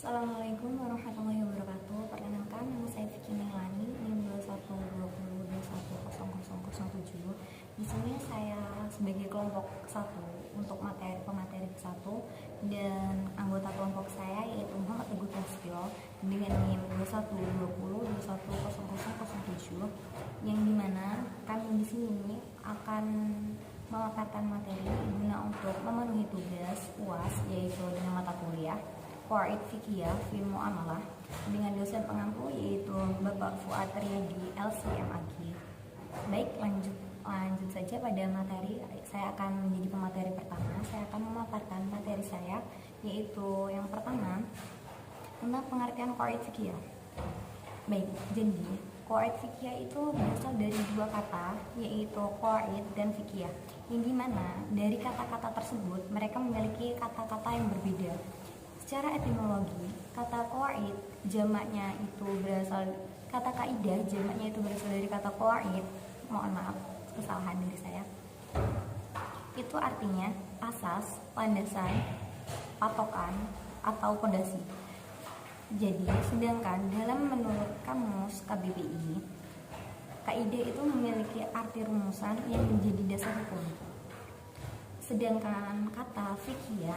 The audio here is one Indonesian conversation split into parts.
Assalamualaikum warahmatullahi wabarakatuh. Perkenalkan, nama saya Vicky Melani, NIM 2120210007. Di sini saya sebagai kelompok 1 untuk pemateri 1 dan anggota kelompok saya yaitu Muhammad Teguh Prasetyo dengan NIM 2120210007, yang dimana kami di sini akan memaparkan materi guna untuk memenuhi tugas UAS, yaitu dengan mata kuliah Qawaid Fiqhiyah fil Muamalah dengan dosen pengampu yaitu Bapak Fuad Riyadi LCMAG. Baik, lanjut saja pada materi. Saya akan menjadi pemateri pertama. Saya akan memaparkan materi saya, yaitu yang pertama tentang pengertian Qawaid Fiqhiyah. Baik, jadi Qawaid Fiqhiyah itu berasal dari dua kata, yaitu qawaid dan fiqhiyah, yang dimana dari kata-kata tersebut mereka memiliki kata-kata yang berbeda. Secara etimologi, kata qawaid jamaknya itu berasal kata kaidah jamaknya itu berasal dari kata qawaid. Mohon maaf kesalahan dari saya. Itu artinya asas, landasan, patokan atau pondasi. Jadi, sedangkan dalam menurut kamus KBBI, kaidah itu memiliki arti rumusan yang menjadi dasar hukum. Sedangkan kata fikih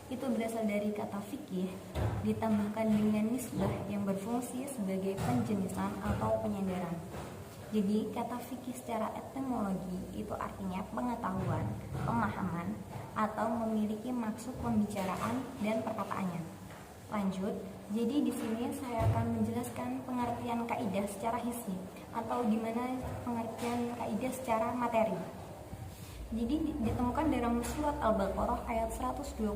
itu berasal dari kata fikih ditambahkan dengan nisbah yang berfungsi sebagai penjenisan atau penyandaran. Jadi kata fikih secara etimologi itu artinya pengetahuan, pemahaman, atau memiliki maksud pembicaraan dan perkataannya. Lanjut, jadi di sini saya akan menjelaskan pengertian kaidah secara hissi atau gimana pengertian kaidah secara materi. Jadi ditemukan dalam surat Al-Baqarah ayat 127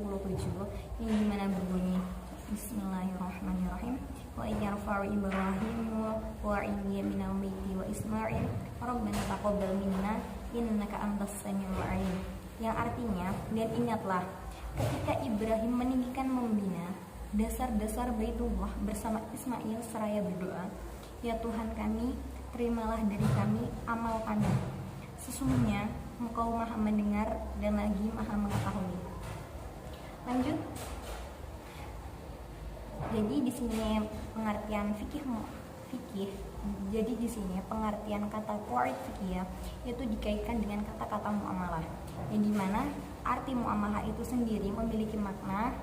yang dimana berbunyi Bismillahirrahmanirrahim, wa yarfa'u Ibrahimu wa minal baiti wa Ismail rabbana taqabbal minna innaka antas samiul alim, yang artinya, dan ingatlah ketika Ibrahim meninggikan membina dasar-dasar Baitullah bersama Ismail seraya berdoa, ya Tuhan kami, terimalah dari kami amal kami, sesungguhnya Engkau maha mendengar dan lagi maha mengetahui. Lanjut. Jadi di sini pengertian fikih. Jadi di sini pengertian kata qawaid fikih itu dikaitkan dengan kata-kata muamalah, yang dimana arti muamalah itu sendiri memiliki makna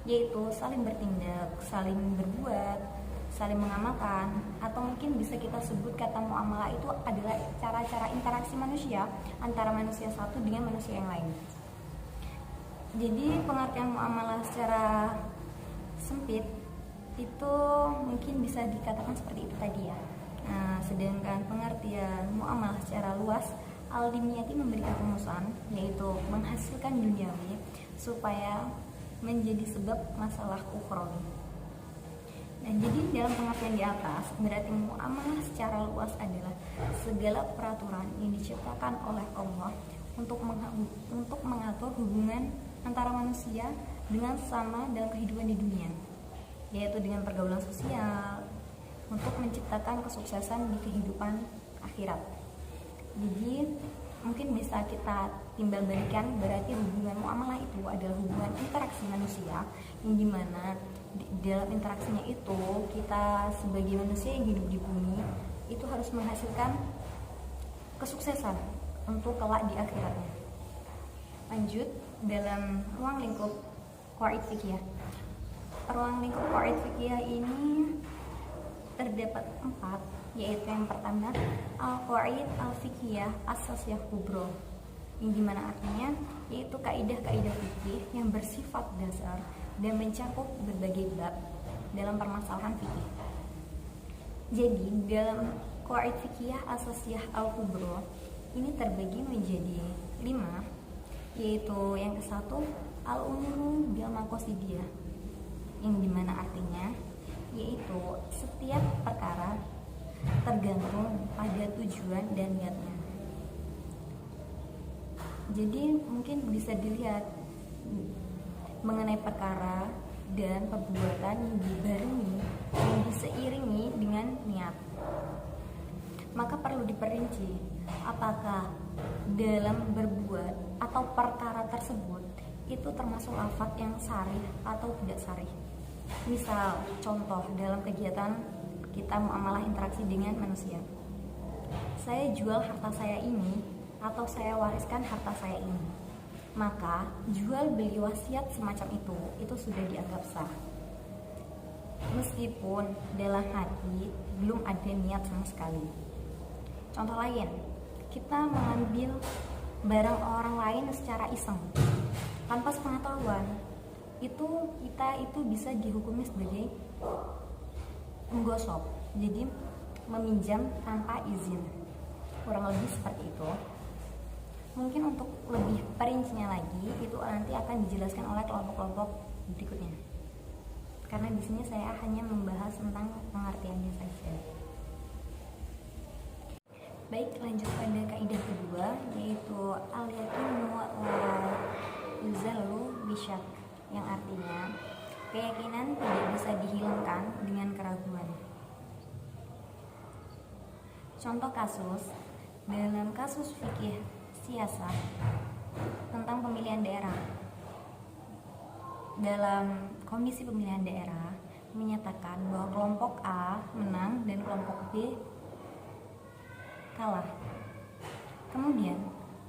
yaitu saling bertindak, saling berbuat, saling mengamalkan, atau mungkin bisa kita sebut kata muamalah itu adalah cara-cara interaksi manusia antara manusia satu dengan manusia yang lain. Jadi pengertian muamalah secara sempit itu mungkin bisa dikatakan seperti itu tadi ya. Nah, sedangkan pengertian muamalah secara luas, al-dimyati memberikan rumusan yaitu menghasilkan duniawi supaya menjadi sebab masalah ukhrawi. Nah, jadi dalam pengertian di atas, berarti muamalah secara luas adalah segala peraturan yang diciptakan oleh Allah untuk mengatur hubungan antara manusia dengan sesama dalam kehidupan di dunia, yaitu dengan pergaulan sosial untuk menciptakan kesuksesan di kehidupan akhirat. Jadi mungkin bisa kita timbal balikan, berarti hubungan muamalah itu adalah hubungan interaksi manusia yang dimana dalam interaksinya itu kita sebagai manusia yang hidup di bumi itu harus menghasilkan kesuksesan untuk kelak di akhiratnya. Lanjut, dalam ruang lingkup qawaid fiqhiyah. Ruang lingkup qawaid fiqhiyah ini terdapat 4, yaitu yang pertama al-qawaid al-fiqhiyah as-sasiyah kubro, yang dimana artinya yaitu kaidah-kaidah fikih yang bersifat dasar dan mencakup berbagai bab dalam permasalahan fikih. Jadi dalam qawaid fiqhiyah as-sasiyah al-kubro ini terbagi menjadi 5, yaitu yang ke-1 al-umuru bil maqasidiyah, yang dimana artinya yaitu setiap perkara tergantung pada tujuan dan niatnya. Jadi mungkin bisa dilihat mengenai perkara dan perbuatan yang dibarengi yang diseiringi dengan niat. Maka perlu diperinci apakah dalam berbuat atau perkara tersebut itu termasuk lafaz yang sharih atau tidak sharih. Misal, contoh dalam kegiatan kita muamalah interaksi dengan manusia. Saya jual harta saya ini atau saya wariskan harta saya ini. Maka jual beli wasiat semacam itu sudah dianggap sah. Meskipun dalam hati belum ada niat sama sekali. Contoh lain, kita mengambil barang orang lain secara iseng tanpa sepengetahuan, kita itu bisa dihukumi sebagai menggosok, jadi meminjam tanpa izin, kurang lebih seperti itu. Mungkin untuk lebih perincinya lagi itu nanti akan dijelaskan oleh kelompok-kelompok berikutnya, karena di sini saya hanya membahas tentang pengertiannya saja. Baik, lanjut pada kaidah kedua, yaitu al-yaqinu la yuzalu bisyak, yang artinya keyakinan tidak bisa dihilangkan dengan keraguan. Contoh kasus, dalam kasus fikih siasat tentang pemilihan daerah, dalam komisi pemilihan daerah menyatakan bahwa kelompok A menang dan kelompok B kalah. Kemudian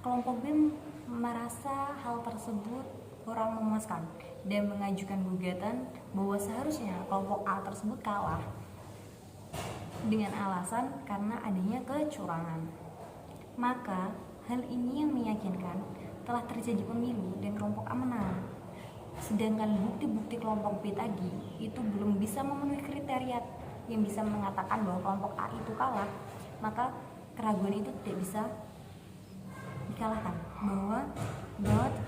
kelompok B merasa hal tersebut kurang memuaskan dan mengajukan gugatan bahwa seharusnya kelompok A tersebut kalah dengan alasan karena adanya kecurangan. Maka hal ini yang meyakinkan telah terjadi pemilu dan kelompok A menang. Sedangkan bukti-bukti kelompok B tadi itu belum bisa memenuhi kriteria yang bisa mengatakan bahwa kelompok A itu kalah, maka keraguan itu tidak bisa dikalahkan, bahwa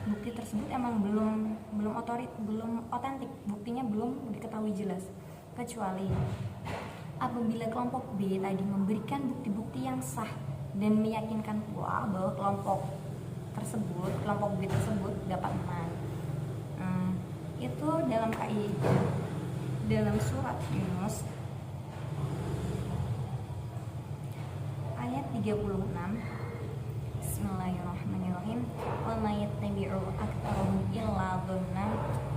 bukti tersebut emang belum otentik, buktinya belum diketahui jelas, kecuali apabila kelompok B tadi memberikan bukti-bukti yang sah dan meyakinkan pula bahwa kelompok B tersebut dapat menang. Itu dalam kaidah dalam surat Yunus ayat 36. Bismillahirrahmanirrahim. Wa may yattabi'u aktsarahum illa dhanna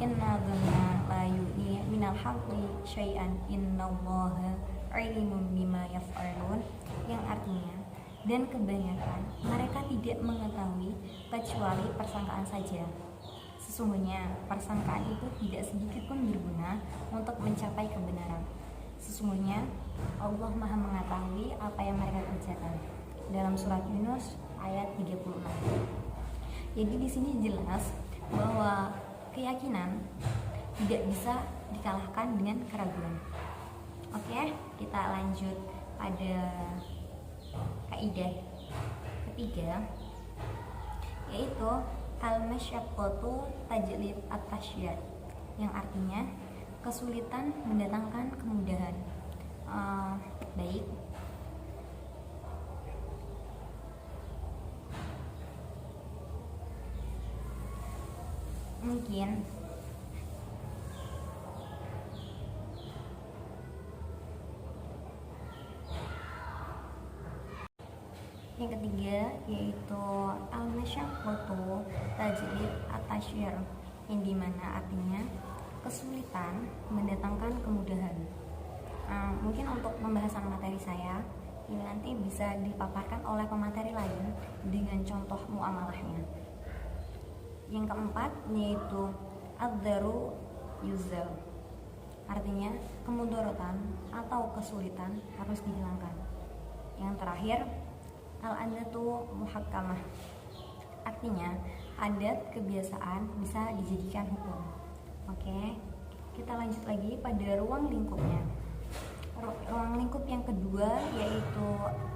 inna dhanna la yughni minal haqqi syai'an innallaha 'alimun bima yaf'alun, yang artinya, dan kebanyakan mereka tidak mengetahui kecuali persangkaan saja. Sesungguhnya persangkaan itu tidak sedikit pun berguna untuk mencapai kebenaran. Sesungguhnya Allah Maha mengetahui apa yang mereka kerjakan. Dalam surat Yunus ayat 36. Jadi di sini jelas bahwa keyakinan tidak bisa dikalahkan dengan keraguan. Oke, kita lanjut pada kaidah ketiga, yaitu al-masyaqqatu tajlib at-tasydid, yang artinya kesulitan mendatangkan kemudahan. Baik, mungkin yang ketiga yaitu al-masyaqqatu tajlib at-tasydid, yang dimana artinya kesulitan mendatangkan kemudahan. Mungkin untuk pembahasan materi saya ini nanti bisa dipaparkan oleh pemateri lain dengan contoh muamalahnya. Yang keempat yaitu ad-daru yuzal, artinya kemudaratan atau kesulitan harus dihilangkan. Yang terakhir al-adatu muhakkamah, artinya adat kebiasaan bisa dijadikan hukum. Oke, kita lanjut lagi pada ruang lingkupnya. Ruang lingkup yang kedua yaitu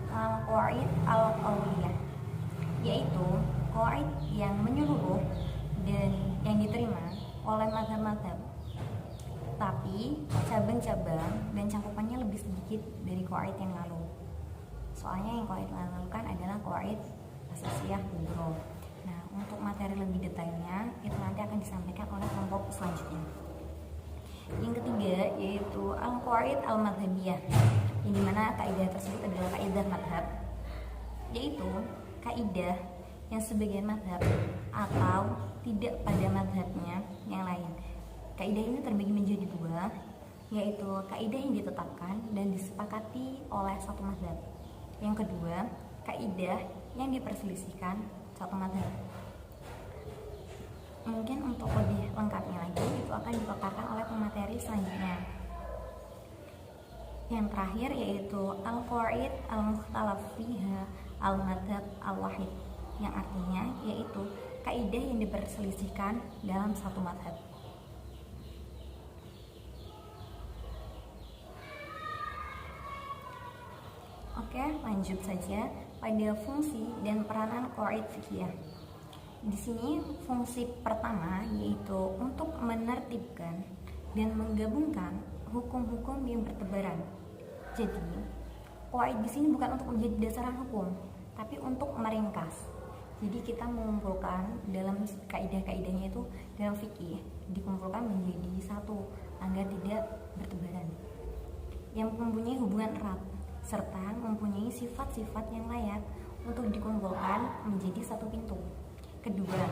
al-qawaid al-qauliyah, yaitu qawaid yang menyeluruh dan yang diterima oleh mazhab-mazhab, tapi cabang-cabang dan cakupannya lebih sedikit dari qawaid yang lalu. Soalnya yang qawaid lalu kan adalah qawaid asasiyah kubro. Nah, untuk materi lebih detailnya itu nanti akan disampaikan oleh kelompok selanjutnya. Yang ketiga yaitu al-qawaid al-madhabiyah, yang dimana kaidah tersebut adalah kaidah madhab, yaitu kaidah yang sebagian madhab atau tidak pada madhabnya yang lain Kaidah ini terbagi menjadi dua, yaitu kaidah yang ditetapkan dan disepakati oleh satu mazhab. Yang kedua, kaidah yang diperselisihkan satu mazhab. Mungkin untuk lebih lengkapnya lagi itu akan dipaparkan oleh pemateri selanjutnya. Yang terakhir yaitu al-qawaid al-mukhtalaf fiha al-madhab al-wahid, yang artinya yaitu kaidah yang diperselisihkan dalam satu madhab. Oke, lanjut saja pada fungsi dan peranan qawaid fiqhiyah. Di sini fungsi pertama yaitu untuk menertibkan dan menggabungkan hukum-hukum yang bertebaran. Jadi, qawaid di sini bukan untuk menjadi dasaran hukum, tapi untuk meringkas. Jadi kita mengumpulkan dalam kaidah-kaidahnya itu dalam fikih dikumpulkan menjadi satu agar tidak bertebaran. Yang mempunyai hubungan erat serta mempunyai sifat-sifat yang layak untuk dikumpulkan menjadi satu pintu. Kedua,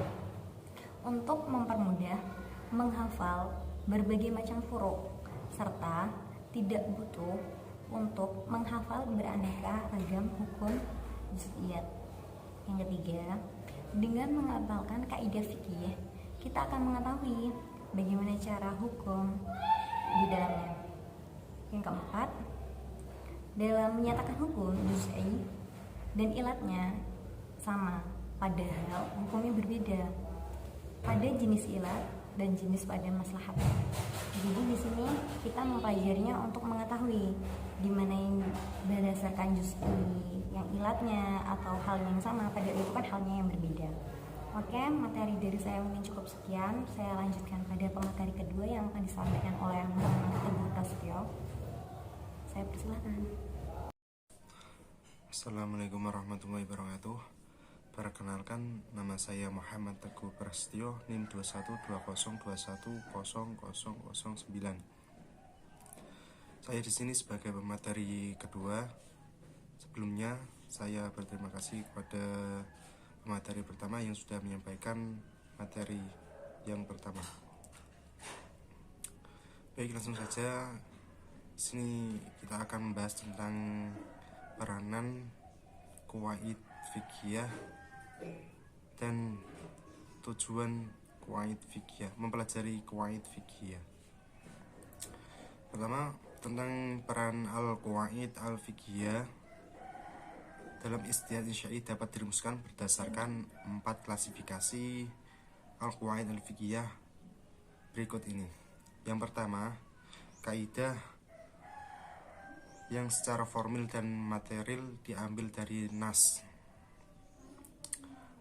untuk mempermudah menghafal berbagai macam furuk serta tidak butuh untuk menghafal beraneka ragam hukum juz'iyat. Yang ketiga, dengan menghafalkan kaidah fikih, kita akan mengetahui bagaimana cara hukum di dalamnya. Yang keempat, dalam menyatakan hukum juz'i dan ilatnya sama, padahal hukumnya berbeda pada jenis ilat dan jenis pada maslahat. Jadi di sini kita mempelajarinya untuk mengetahui di mana yang berdasarkan juz'i yang ilatnya atau hal yang sama, padahal itu kan halnya yang berbeda. Oke, materi dari saya mungkin cukup sekian. Saya lanjutkan pada pemateri kedua yang akan disampaikan oleh Muhammad Teguh Prasetyo. Saya persilahkan. Assalamualaikum warahmatullahi wabarakatuh. Perkenalkan, nama saya Muhammad Teguh Prasetyo, NIM 2120210009. Saya di sini sebagai pemateri kedua. Sebelumnya, saya berterima kasih kepada pemateri pertama yang sudah menyampaikan materi yang pertama. Baik, langsung saja. Di sini kita akan membahas tentang peranan qawaid fiqhiyah dan tujuan qawaid fiqhiyah, mempelajari qawaid fiqhiyah. Pertama, tentang peran al-qawaid al-fiqhiyah dalam ijtihad syar'i dapat dirumuskan berdasarkan 4 klasifikasi al-qawaid al-fiqhiyah berikut ini. Yang pertama, kaidah yang secara formil dan material diambil dari nas.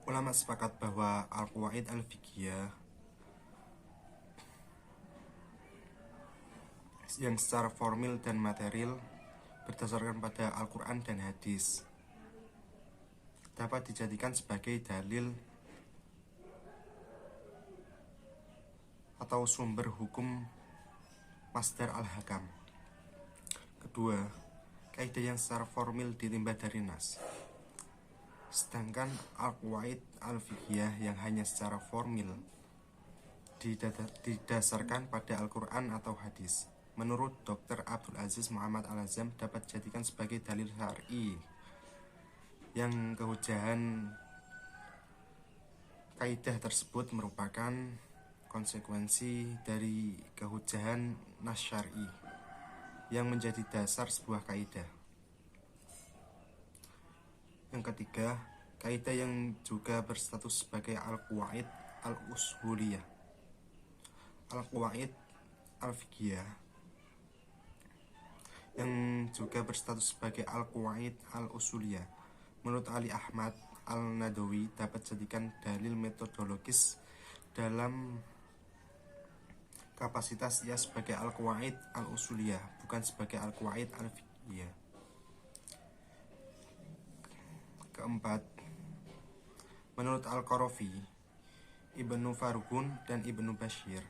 Ulama sepakat bahwa al-qawaid al-fiqhiyah yang secara formil dan material berdasarkan pada Al-Quran dan hadis dapat dijadikan sebagai dalil atau sumber hukum masdar al-hakam. Kedua, kaidah yang secara formil ditimbah dari nas. Sedangkan al-qawaid al-fiqhiyah yang hanya secara formil didasarkan pada Al-Quran atau hadis, menurut Dr. Abdul Aziz Muhammad Al-Azam dapat dijadikan sebagai dalil syar'i yang kehujahan kaidah tersebut merupakan konsekuensi dari kehujahan nas syar'i yang menjadi dasar sebuah kaidah. Yang ketiga, kaidah yang juga berstatus sebagai al-qawaid al-usuliyah. Al-qawaid al-fiqhiyah yang juga berstatus sebagai al-qawaid al-usuliyah menurut Ali Ahmad Al-Nadawi dapat dijadikan dalil metodologis dalam kapasitas ia sebagai al-qawaid al-usuliyah, bukan sebagai al-qawaid al-fiqhiyah. Keempat, menurut Al-Qarafi, Ibnu Farghun dan Ibnu Bashir,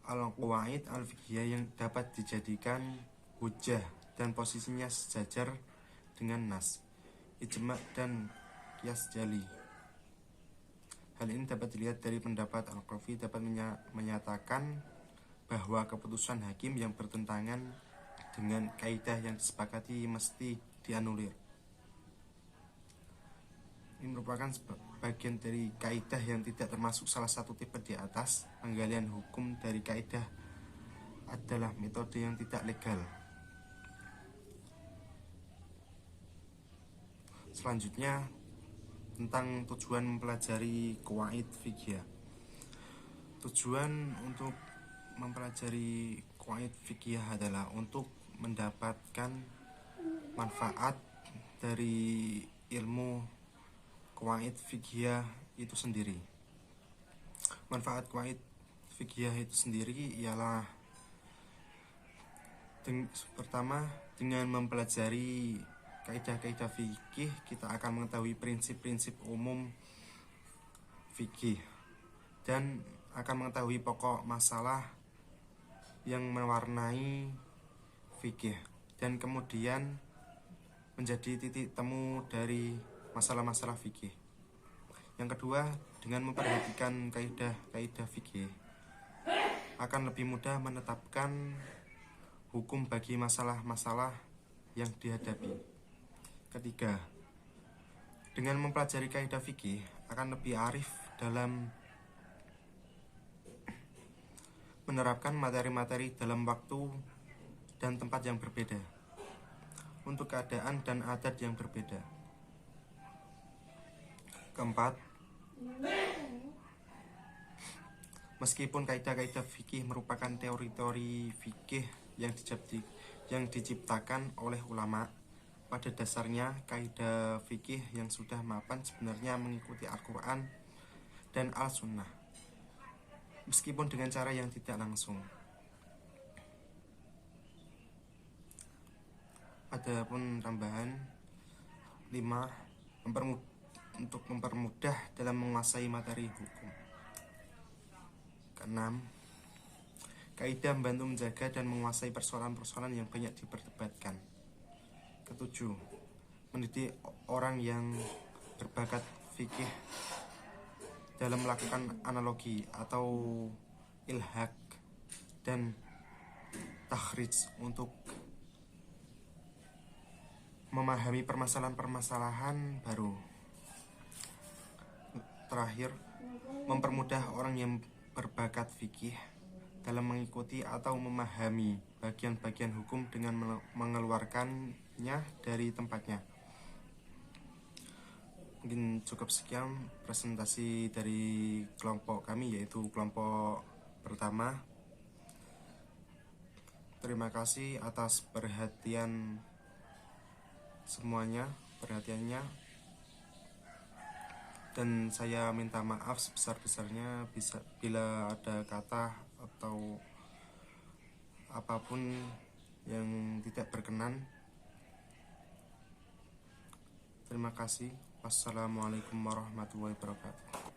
al-qawaid al-fiqhiyah yang dapat dijadikan hujjah dan posisinya sejajar dengan nas, ijma' dan qiyas jali. Hal ini dapat dilihat dari pendapat Al-Qarafi dapat menyatakan bahwa keputusan hakim yang bertentangan dengan kaidah yang disepakati mesti dianulir. Ini merupakan bagian dari kaidah yang tidak termasuk salah satu tipe di atas. Penggalian hukum dari kaidah adalah metode yang tidak legal. Selanjutnya tentang tujuan mempelajari qawaid fiqhiyah. Tujuan untuk mempelajari qawaid fiqhiyah adalah untuk mendapatkan manfaat dari ilmu qawaid fiqhiyah itu sendiri. Manfaat qawaid fiqhiyah itu sendiri ialah pertama, dengan mempelajari kaidah-kaidah fikih kita akan mengetahui prinsip-prinsip umum fikih dan akan mengetahui pokok masalah yang mewarnai fikih dan kemudian menjadi titik temu dari masalah-masalah fikih. Yang kedua, dengan memperhatikan kaidah-kaidah fikih akan lebih mudah menetapkan hukum bagi masalah-masalah yang dihadapi. Ketiga, dengan mempelajari kaidah fikih akan lebih arif dalam menerapkan materi-materi dalam waktu dan tempat yang berbeda untuk keadaan dan adat yang berbeda. Keempat, meskipun kaidah-kaidah fikih merupakan teori-teori fikih yang diciptakan oleh ulama, pada dasarnya kaidah fikih yang sudah mapan sebenarnya mengikuti Al-Quran dan Al-Sunnah, meskipun dengan cara yang tidak langsung. Adapun tambahan 5, untuk mempermudah dalam menguasai materi hukum. Keenam, kaidah membantu menjaga dan menguasai persoalan-persoalan yang banyak diperdebatkan. Ketujuh, mendidik orang yang berbakat fikih dalam melakukan analogi atau ilhaq dan takhrij untuk memahami permasalahan-permasalahan baru. Terakhir, mempermudah orang yang berbakat fikih dalam mengikuti atau memahami bagian-bagian hukum dengan mengeluarkannya dari tempatnya. Mungkin cukup sekian presentasi dari kelompok kami, yaitu kelompok pertama. Terima kasih atas perhatiannya, dan saya minta maaf sebesar-besarnya bila ada kata atau apapun yang tidak berkenan. Terima kasih. Wassalamualaikum warahmatullahi wabarakatuh.